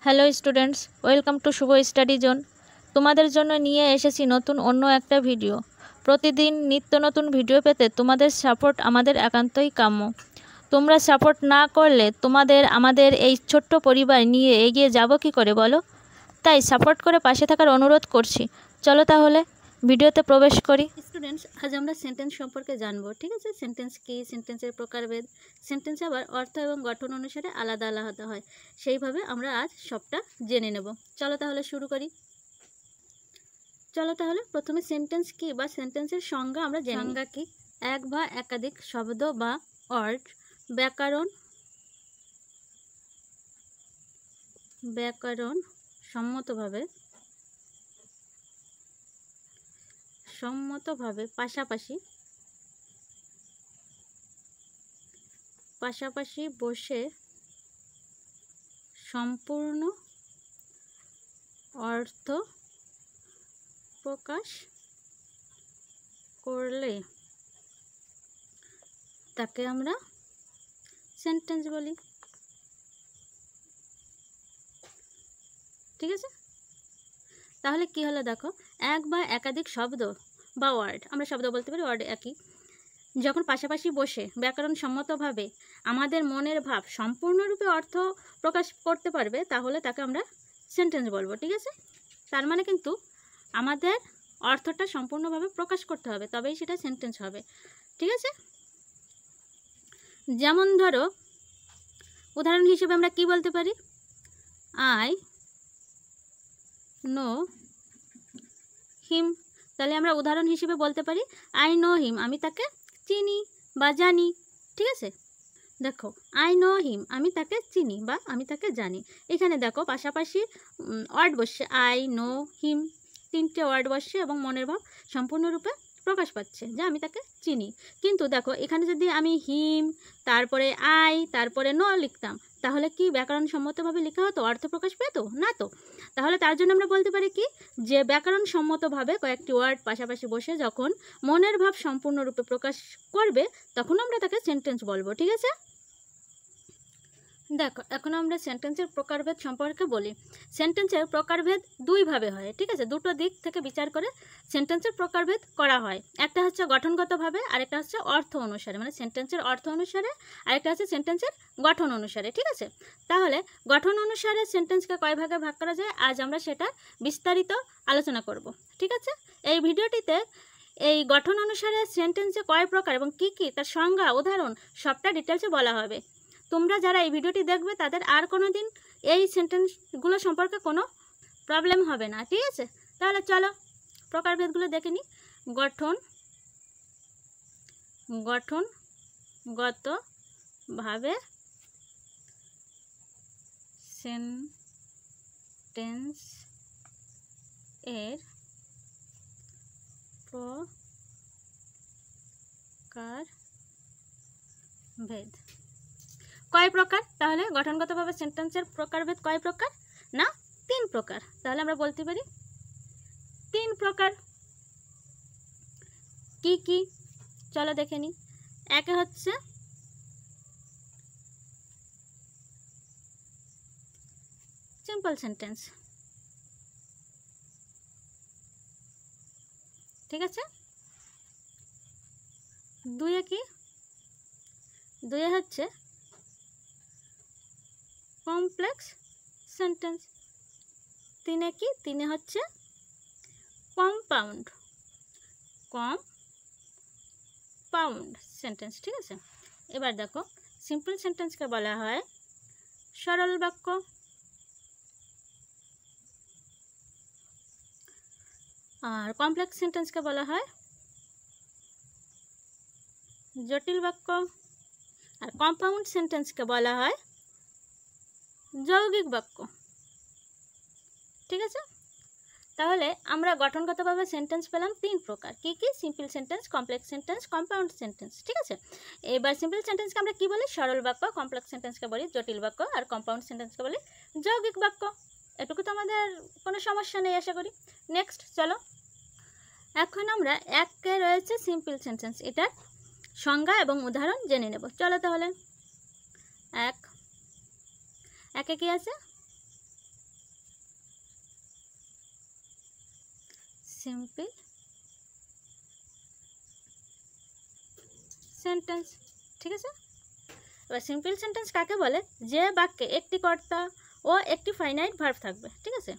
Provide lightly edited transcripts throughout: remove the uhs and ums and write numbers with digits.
Hello students, welcome to Shubho study zone. তোমাদের জন্য নিয়ে এসেছি নতুন অন্য একটা ভিডিও। প্রতিদিন নিত্য নতুন ভিডিও পেতে তোমাদের সাপোর্ট আমাদের একান্তই কাম্য। তোমরা সাপোর্ট না করলে আমাদের এই ছোট্ট পরিবার নিয়ে এগিয়ে যাব কি করে বলো? তাই সাপোর্ট করে পাশে থাকার অনুরোধ করছি। চলো তাহলে ভিডিওতে প্রবেশ করি। স্টুডেন্টস, আজ আমরা সেন্টেন্স সম্পর্কে জানবো। ঠিক আছে, সেন্টেন্স কি, সেন্টেন্সের প্রকারভেদ, সেন্টেন্স আবার অর্থ এবং গঠন অনুসারে আলাদা আলাদা হয়, সেইভাবে আমরা আজ সবটা জেনে নেব। চলো তাহলে শুরু করি। চলো তাহলে প্রথমে সেন্টেন্স কি বা সেন্টেন্সের সংজ্ঞা আমরা জেনে। সংজ্ঞা কি? এক বা একাধিক শব্দ বা ওয়ার্ড ব্যাকরণ সম্মতভাবে পাশাপাশি বসে সম্পূর্ণ অর্থ প্রকাশ করলে তাকে আমরা সেন্টেন্স বলি। ঠিক আছে, তাহলে কি হলো দেখো, এক বা একাধিক শব্দ বা ওয়ার্ড, আমরা শব্দ বলতে পারি, ওয়ার্ড একই, যখন পাশাপাশি বসে ব্যাকরণসম্মতভাবে আমাদের মনের ভাব সম্পূর্ণরূপে অর্থ প্রকাশ করতে পারবে, তাহলে তাকে আমরা সেন্টেন্স বলবো। ঠিক আছে, তার মানে কিন্তু আমাদের অর্থটা সম্পূর্ণভাবে প্রকাশ করতে হবে, তবেই সেটা সেন্টেন্স হবে। ঠিক আছে, যেমন ধরো উদাহরণ হিসেবে আমরা কি বলতে পারি? I know him. তাহলে আমরা উদাহরণ হিসেবে বলতে পারি আই নো হিম, আমি তাকে চিনি বা জানি। ঠিক আছে, দেখো আই নো হিম, আমি তাকে চিনি বা আমি তাকে জানি। এখানে দেখো পাশাপাশি ওয়ার্ড বসছে, আই নো হিম, তিনটে ওয়ার্ড বসছে এবং মনের ভাব সম্পূর্ণরূপে প্রকাশ পাচ্ছে যে আমি তাকে চিনি। কিন্তু দেখো এখানে যদি আমি হিম তারপরে আই তারপরে নো লিখতাম, তাহলে কি ব্যাকরণসম্মতভাবে লেখা হতো, অর্থ প্রকাশ পেত না তো? তাহলে তার জন্য আমরা বলতে পারি কি, যে ব্যাকরণসম্মতভাবে কয়েকটি ওয়ার্ড পাশাপাশি বসে যখন মনের ভাব সম্পূর্ণরূপে প্রকাশ করবে, তখন আমরা তাকে সেন্টেন্স বলবো। ঠিক আছে, দেখো এখন আমরা সেন্টেন্সের প্রকারভেদ সম্পর্কে বলি। সেন্টেন্সের প্রকারভেদ দুইভাবে হয়। ঠিক আছে, দুটো দিক থেকে বিচার করে সেন্টেন্সের প্রকারভেদ করা হয়। একটা হচ্ছে গঠনগতভাবে, আরেকটা হচ্ছে অর্থ অনুসারে, মানে সেন্টেন্সের অর্থ অনুসারে, আরেকটা হচ্ছে সেন্টেন্সের গঠন অনুসারে। ঠিক আছে, তাহলে গঠন অনুসারে সেন্টেন্সকে কয় ভাগে ভাগ করা যায়, আজ আমরা সেটা বিস্তারিত আলোচনা করব। ঠিক আছে, এই ভিডিওটিতে এই গঠন অনুসারে সেন্টেন্সে কয় প্রকার এবং কি কি তার সংজ্ঞা, উদাহরণ সবটা ডিটেলসে বলা হবে। তোমরা যারা এই ভিডিওটি দেখবে তাদের আর কোনো দিন এই সেন্টেন্সগুলো সম্পর্কে কোনো প্রবলেম হবে না। ঠিক আছে, তাহলে চলো প্রকারভেদগুলো দেখে নিই। গঠনগতভাবে সেন্টেন্স এর প্রকারভেদ কয় প্রকার? তাহলে গঠনগতভাবে সেন্টেন্সের প্রকারভেদ কয় প্রকার? না, 3 প্রকার। তাহলে আমরা বলতে পারি 3 প্রকার। কি কি চলো দেখে নিই। একে হচ্ছে সিম্পল সেন্টেন্স। ঠিক আছে, দুইয়ে কি? দুইয়ে হচ্ছে কমপ্লেক্স সেন্টেন্স। তিনে কি? তিনে হচ্ছে কম্পাউন্ড সেন্টেন্স। ঠিক আছে, এবার দেখো সিম্পল সেন্টেন্সকে বলা হয় সরল বাক্য, আর কমপ্লেক্স সেন্টেন্সকে বলা হয় জটিল বাক্য, আর কম্পাউন্ড সেন্টেন্সকে বলা হয় যৌগিক বাক্য। ঠিক আছে, তাহলে আমরা গঠনগতভাবে সেন্টেন্স পেলাম 3 প্রকার। কি কি? Simple sentence, complex sentence, compound sentence. ঠিক আছে, এবার সিম্পল সেন্টেন্সকে আমরা কি বলি? সরল বাক্য। কমপ্লেক্স সেন্টেন্সকে বলি জটিল বাক্য, আর কম্পাউন্ড সেন্টেন্সকে বলি যৌগিক বাক্য। এটুকু তো আমাদের কোনো সমস্যা নেই আশা করি। নেক্সট চলো, এখন আমরা একে রয়েছে সিম্পল সেন্টেন্স, এটার সংজ্ঞা এবং উদাহরণ জেনে নেব। চলো তাহলে একে কি আছে? Simple sentence. ঠিক আছে, এবার সিম্পল সেন্টেন্স কাকে বলে? যে বাক্যে একটি কর্তা ও একটি ফাইনাইট ভার্ব থাকবে। ঠিক আছে,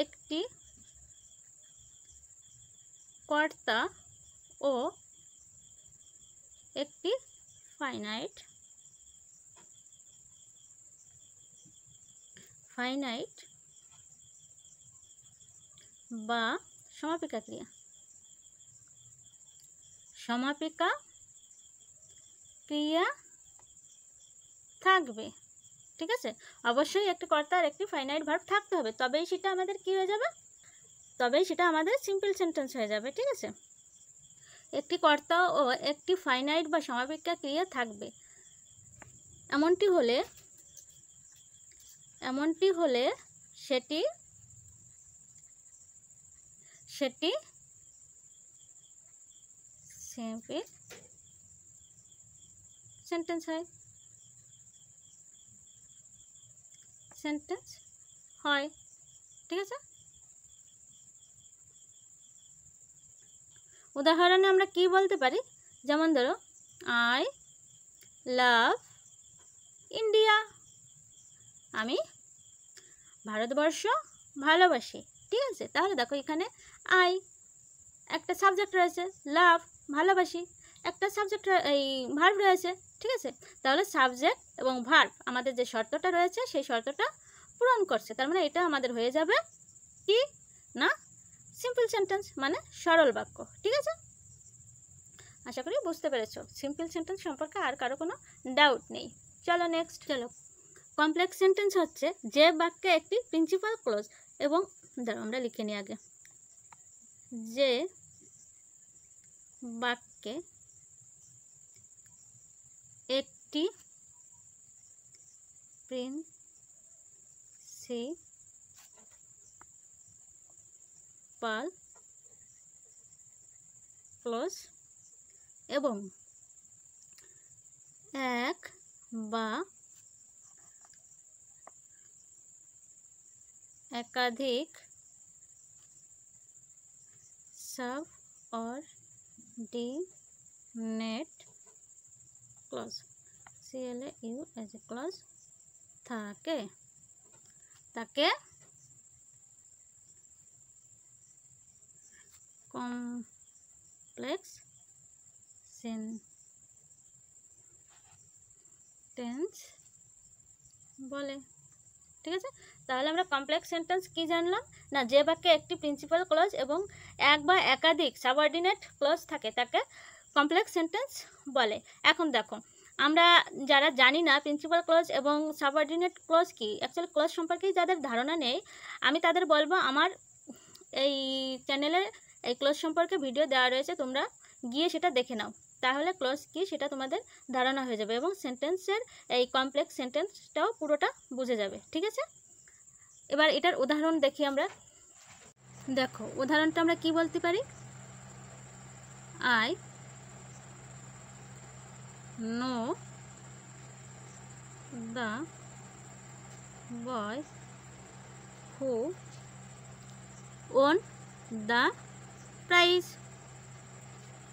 একটি কর্তা ও একটি ফাইনাইট বা সমাপিকা ক্রিয়া থাকবে। ঠিক আছে, অবশ্যই একটি কর্তা আর একটি ফাইনাইট ভার্ব থাকতে হবে, তবেই সেটা আমাদের কি হয়ে যাবে? তবেই সেটা আমাদের সিম্পল সেন্টেন্স হয়ে যাবে। ঠিক আছে, একটি কর্তা ও একটি ফাইনাইট বা সমাপিকা ক্রিয়া থাকবে, এমনটি হলে সেটি সিম্পল সেন্টেন্স হয়। ঠিক আছে, উদাহরণে আমরা কি বলতে পারি? যেমন ধরো, আই লাভ ইন্ডিয়া, আমি ভারতবর্ষ ভালোবাসি। ঠিক আছে, তাহলে দেখো এখানে আই একটা সাবজেক্ট রয়েছে, লাভ ভালোবাসি একটা সাবজেক্ট, এই ভার্ব রয়েছে। ঠিক আছে, তাহলে সাবজেক্ট এবং ভার্ব আমাদের যে শর্তটা রয়েছে সেই শর্তটা পূরণ করছে, তার মানে এটা আমাদের হয়ে যাবে কি না সিম্পল সেন্টেন্স, মানে সরল বাক্য। ঠিক আছে, আশা করি বুঝতে পেরেছো সিম্পল সেন্টেন্স সম্পর্কে আর কারো কোনো ডাউট নেই। চলো নেক্সট। চলো, কমপ্লেক্স সেন্টেন্স হচ্ছে যে বাক্যে একটি প্রিন্সিপাল ক্লজ এবং আমরা লিখে নিই আগে, যে বাক্যে একটি প্রিন্সিপাল ক্লজ এবং এক বা একাধিক সাবঅর্ডিনেট ক্লজ ক্লজ থাকে, তাকে কমপ্লেক্স সেন্টেন্স বলে। ঠিক আছে, তাহলে আমরা কমপ্লেক্স সেন্টেন্স কি জানলাম না, যে বাক্যে একটি প্রিন্সিপাল ক্লজ এবং এক বা একাধিক সাবঅর্ডিনেট ক্লজ থাকে তাকে কমপ্লেক্স সেন্টেন্স বলে। এখন দেখো, আমরা যারা জানি না প্রিন্সিপাল ক্লজ এবং সাবঅর্ডিনেট ক্লজ কি, অ্যাকচুয়ালি ক্লজ সম্পর্কে যাদের ধারণা নেই, আমি তাদের বলবো আমার এই চ্যানেলে এই ক্লজ সম্পর্কে ভিডিও দেওয়া রয়েছে, তোমরা গিয়ে সেটা দেখে নাও, তাহলে ক্লজ কি সেটা তোমাদের ধারণা হয়ে যাবে এবং সেন্টেন্সের এই কমপ্লেক্স সেন্টেন্সটাও পুরোটা বুঝে যাবে। ঠিক আছে, এবার এটার উদাহরণ দেখি আমরা। দেখো, উদাহরণটা আমরা কি বলতে পারি? I know the boy who won the prize.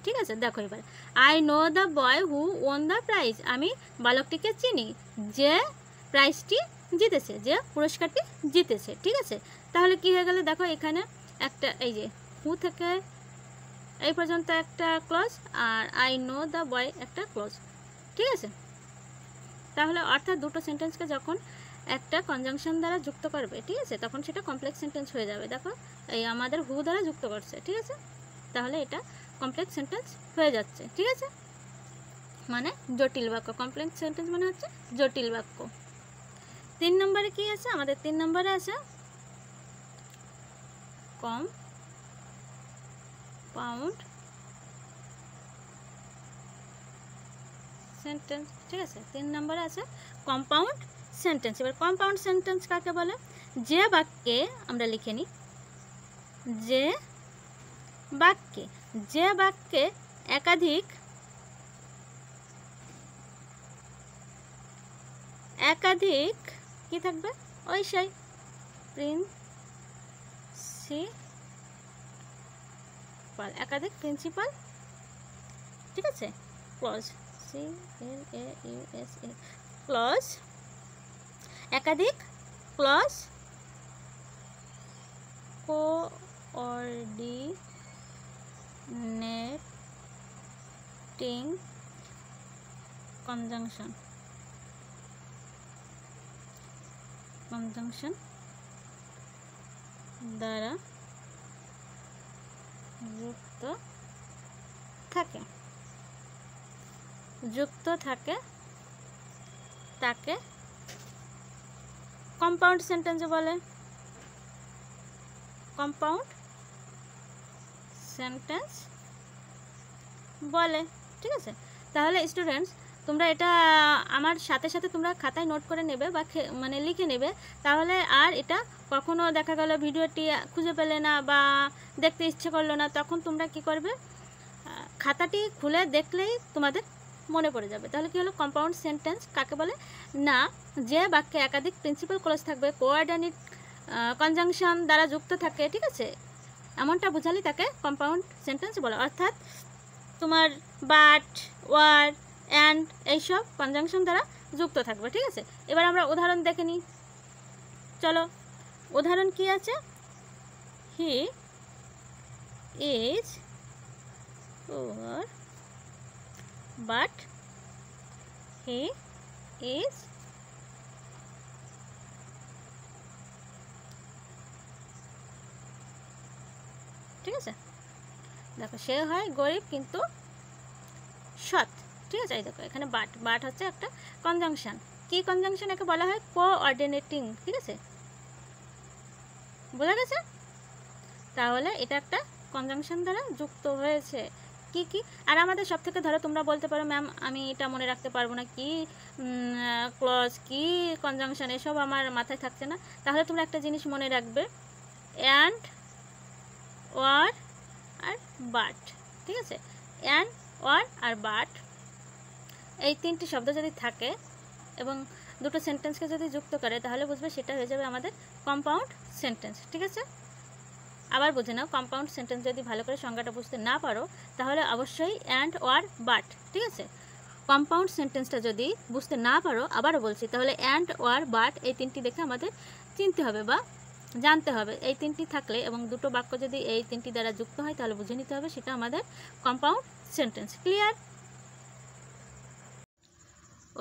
ঠিক আছে, দেখো এবার I know the boy who won the prize, আমি বালকটিকে চিনি যে প্রাইজটি জিতেছে, যে পুরস্কারটি জিতেছে। ঠিক আছে, তাহলে কি হয়ে গেল? দেখো এখানে একটা এই যে হু থেকে এই পর্যন্ত একটা ক্লজ আর আই নো দ্য বয় একটা ক্লজ। ঠিক আছে, তাহলে অর্থাৎ দুটো সেন্টেন্সকে যখন একটা কনজাংশন দ্বারা যুক্ত করবে, ঠিক আছে, তখন সেটা কমপ্লেক্স সেন্টেন্স হয়ে যাবে। দেখো এই আমাদের হু দ্বারা যুক্ত করছে। ঠিক আছে, তাহলে এটা কমপ্লেক্স সেন্টেন্স হয়ে যাচ্ছে। ঠিক আছে, মানে জটিল বাক্য। কমপ্লেক্স সেন্টেন্স মানে হচ্ছে জটিল বাক্য। 3 নম্বরে কি আছে আমাদের? 3 নম্বরে আছে কম্পাউন্ড সেন্টেন্স। ঠিক আছে, 3 নম্বরে আছে কম্পাউন্ড সেন্টেন্স। এবার কম্পাউন্ড সেন্টেন্স কাকে বলে? যে বাক্যে আমরা লিখে নিই, যে বাক্যে একাধিক কি থাকবে? ওই সেই প্রিন্সিপাল প্রিন্সিপাল, একাধিক প্রিন্সিপাল, ঠিক আছে। ক্লজ, CLAUSE, ক্লজ, একাধিক ক্লজ কোঅর্ডিনেটিং কনজাংশন দ্বারা যুক্ত থাকে তাকে কম্পাউন্ড সেন্টেন্স বলে। কম্পাউন্ড সেন্টেন্স বলে, ঠিক আছে। তাহলে স্টুডেন্টস, তোমরা এটা আমার সাথে সাথে তোমরা খাতায় নোট করে নেবে বা মানে লিখে নেবে, তাহলে আর এটা কখনো দেখা গেল ভিডিওটি খুঁজে পেলে না বা দেখতে ইচ্ছে করলো না, তখন তোমরা কি করবে, খাতাটি খুলে দেখলেই তোমাদের মনে পড়ে যাবে। তাহলে কি হলো, কম্পাউন্ড সেন্টেন্স কাকে বলে না, যে বাক্যে একাধিক প্রিন্সিপাল ক্লজ থাকবে, কোঅর্ডিনেট কনজাংশন দ্বারা যুক্ত থাকে, ঠিক আছে, এমনটা বোঝালেই তাকে কম্পাউন্ড সেন্টেন্স বলে। অর্থাৎ তোমার বাট, ওয়ার, অ্যান্ড এইসব কনজাংশন দ্বারা যুক্ত থাকবে, ঠিক আছে। এবার আমরা উদাহরণ দেখে নিই, চলো। উদাহরণ কি আছে, he is poor but he is ঠিক আছে। দেখো, সে হয় গরিব কিন্তু সৎ, ঠিক আছে। এই দেখো এখানে বাট হচ্ছে একটা কনজাংশন। কি কনজাংশন একে বলা হয়, কোঅর্ডিনেটিং, ঠিক আছে, বোঝা গেছে। তাহলে এটা একটা কনজাংশন দ্বারা যুক্ত হয়েছে। কি কি আর আমাদের সব থেকে ধরো তোমরা বলতে পারো, ম্যাম আমি এটা মনে রাখতে পারবো না, কি ক্লজ, কি কনজাংশন, এসব আমার মাথায় থাকছে না। তাহলে তোমরা একটা জিনিস মনে রাখবে, অ্যান্ড, ওয়ার আর বাট, ঠিক আছে। অ্যান্ড, ওয়ার আর বাট, এই তিনটি শব্দ যদি থাকে এবং দুটো সেন্টেন্সকে যদি যুক্ত করে, তাহলে বুঝবে সেটা হয়ে যাবে আমাদের কম্পাউন্ড সেন্টেন্স, ঠিক আছে। আবার বুঝে নাও, কম্পাউন্ড সেন্টেন্স যদি ভালো করে সংজ্ঞাটা বুঝতে না পারো, তাহলে অবশ্যই অ্যান্ড, ওয়ার, বাট, ঠিক আছে। কম্পাউন্ড সেন্টেন্সটা যদি বুঝতে না পারো, আবারও বলছি, তাহলে অ্যান্ড, ওয়ার, বাট এই তিনটি দেখে আমাদের চিনতে হবে বা জানতে হবে। এই তিনটি থাকলে এবং দুটো বাক্য যদি এই তিনটি দ্বারা যুক্ত হয়, তাহলে বুঝে নিতে হবে সেটা আমাদের compound sentence. Clear?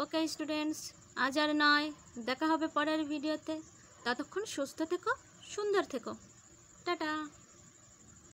Okay students, আজ আর নয়, দেখা হবে পরের ভিডিওতে। ততক্ষণ সুস্থ থেকো, সুন্দর থেকো, টাটা।